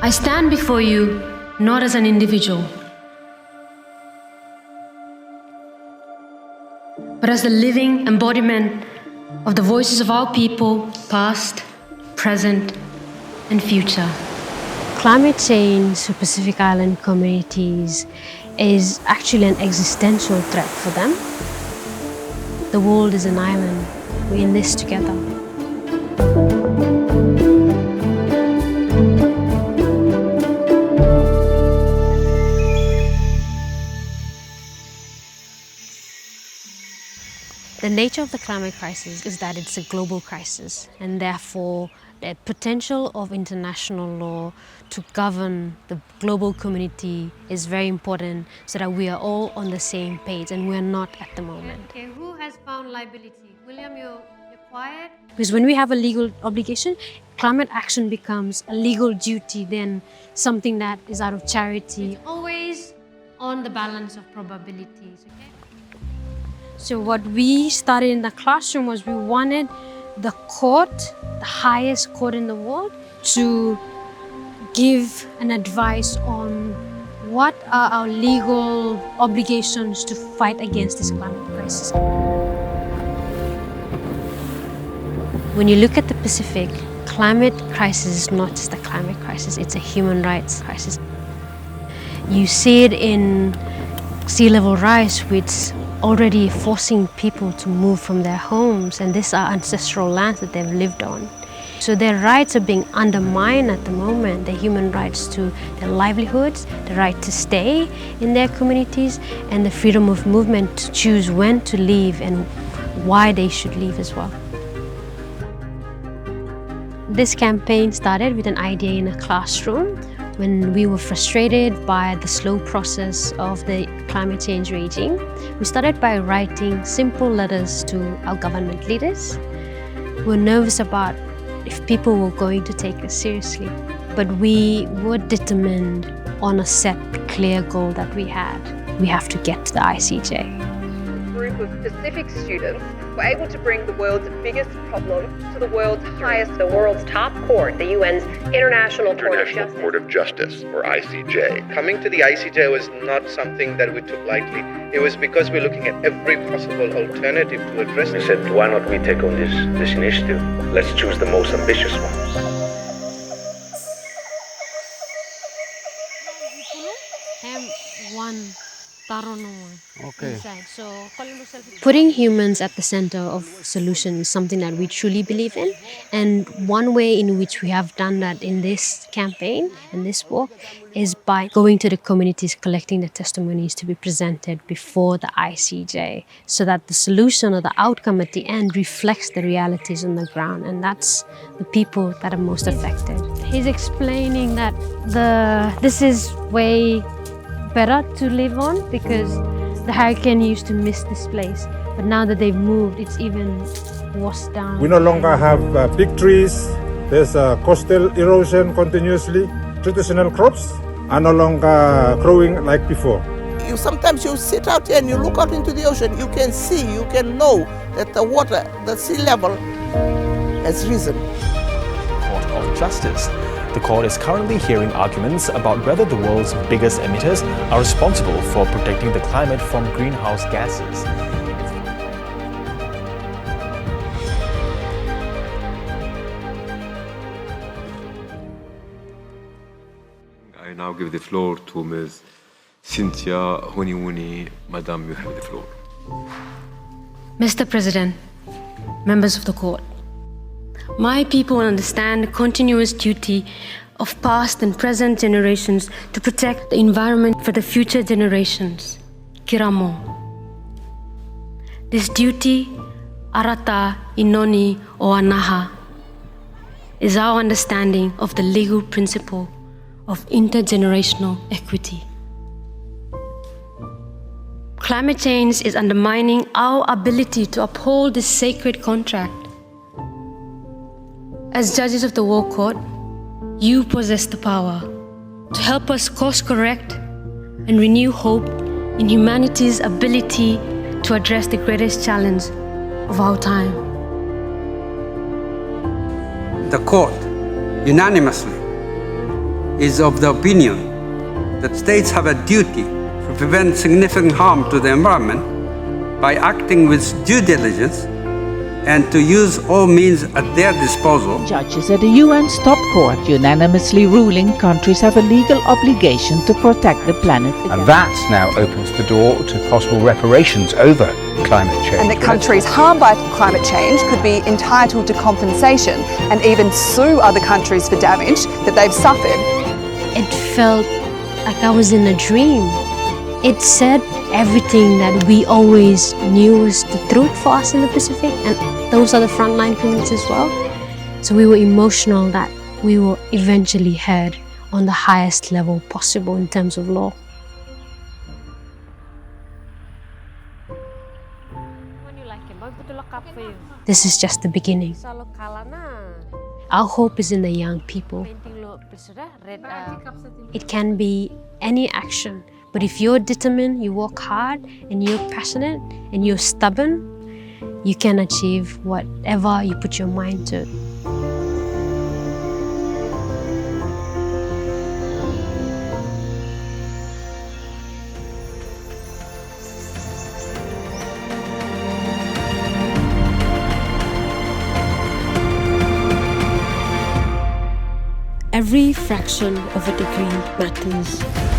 I stand before you not as an individual, but as the living embodiment of the voices of our people, past, present, and future. Climate change for Pacific Island communities is actually an existential threat for them. The world is an island. We're in this together. The nature of the climate crisis is that it's a global crisis, and therefore the potential of international law to govern the global community is very important so that we are all on the same page, and we're not at the moment. Okay, who has found liability? William, you're quiet. Because when we have a legal obligation, climate action becomes a legal duty, then something that is out of charity. It's always on the balance of probabilities, okay? So what we started in the classroom was we wanted the court, the highest court in the world, to give an advice on what are our legal obligations to fight against this climate crisis. When you look at the Pacific, climate crisis is not just a climate crisis, it's a human rights crisis. You see it in sea level rise, which already forcing people to move from their homes, and these are ancestral lands that they've lived on. So their rights are being undermined at the moment, their human rights to their livelihoods, the right to stay in their communities, and the freedom of movement to choose when to leave and why they should leave as well. This campaign started with an idea in a classroom when we were frustrated by the slow process of the climate change regime. We started by writing simple letters to our government leaders. We were nervous about if people were going to take us seriously, but we were determined on a set, clear goal that we had. We have to get to the ICJ. A group of Pacific students were able to bring the world's biggest problem to the world's top court, the UN's International Court of Justice, or ICJ. Coming to the ICJ was not something that we took lightly. It was because we're looking at every possible alternative to address it. We said, why not we take on this initiative? Let's choose the most ambitious one. Okay. Putting humans at the center of solutions is something that we truly believe in, and one way in which we have done that in this campaign and this work is by going to the communities, collecting the testimonies to be presented before the ICJ, so that the solution or the outcome at the end reflects the realities on the ground, and that's the people that are most affected. He's explaining that this is way better to live on because the hurricane used to miss this place, but now that they've moved, it's even worse down. We no longer have big trees. There's coastal erosion continuously. Traditional crops are no longer growing like before. Sometimes you sit out here and you look out into the ocean, you can see, you can know that the water, the sea level has risen. Court of Justice. The court is currently hearing arguments about whether the world's biggest emitters are responsible for protecting the climate from greenhouse gases. I now give the floor to Ms. Cynthia Houniuhi. Madam, you have the floor. Mr. President, members of the court, my people understand the continuous duty of past and present generations to protect the environment for the future generations. Kiramo. This duty, arata inoni o anaha, is our understanding of the legal principle of intergenerational equity. Climate change is undermining our ability to uphold this sacred contract. As judges of the World Court, you possess the power to help us course correct and renew hope in humanity's ability to address the greatest challenge of our time. The court unanimously is of the opinion that states have a duty to prevent significant harm to the environment by acting with due diligence and to use all means at their disposal. Judges at the UN's top court unanimously ruling countries have a legal obligation to protect the planet. And that now opens the door to possible reparations over climate change. And that countries harmed by climate change could be entitled to compensation and even sue other countries for damage that they've suffered. It felt like I was in a dream. It said everything that we always knew was the truth for us in the Pacific, and those are the frontline communities as well. So we were emotional that we were eventually heard on the highest level possible in terms of law. This is just the beginning. Our hope is in the young people. It can be any action, but if you're determined, you work hard, and you're passionate, and you're stubborn, you can achieve whatever you put your mind to. Every fraction of a degree matters.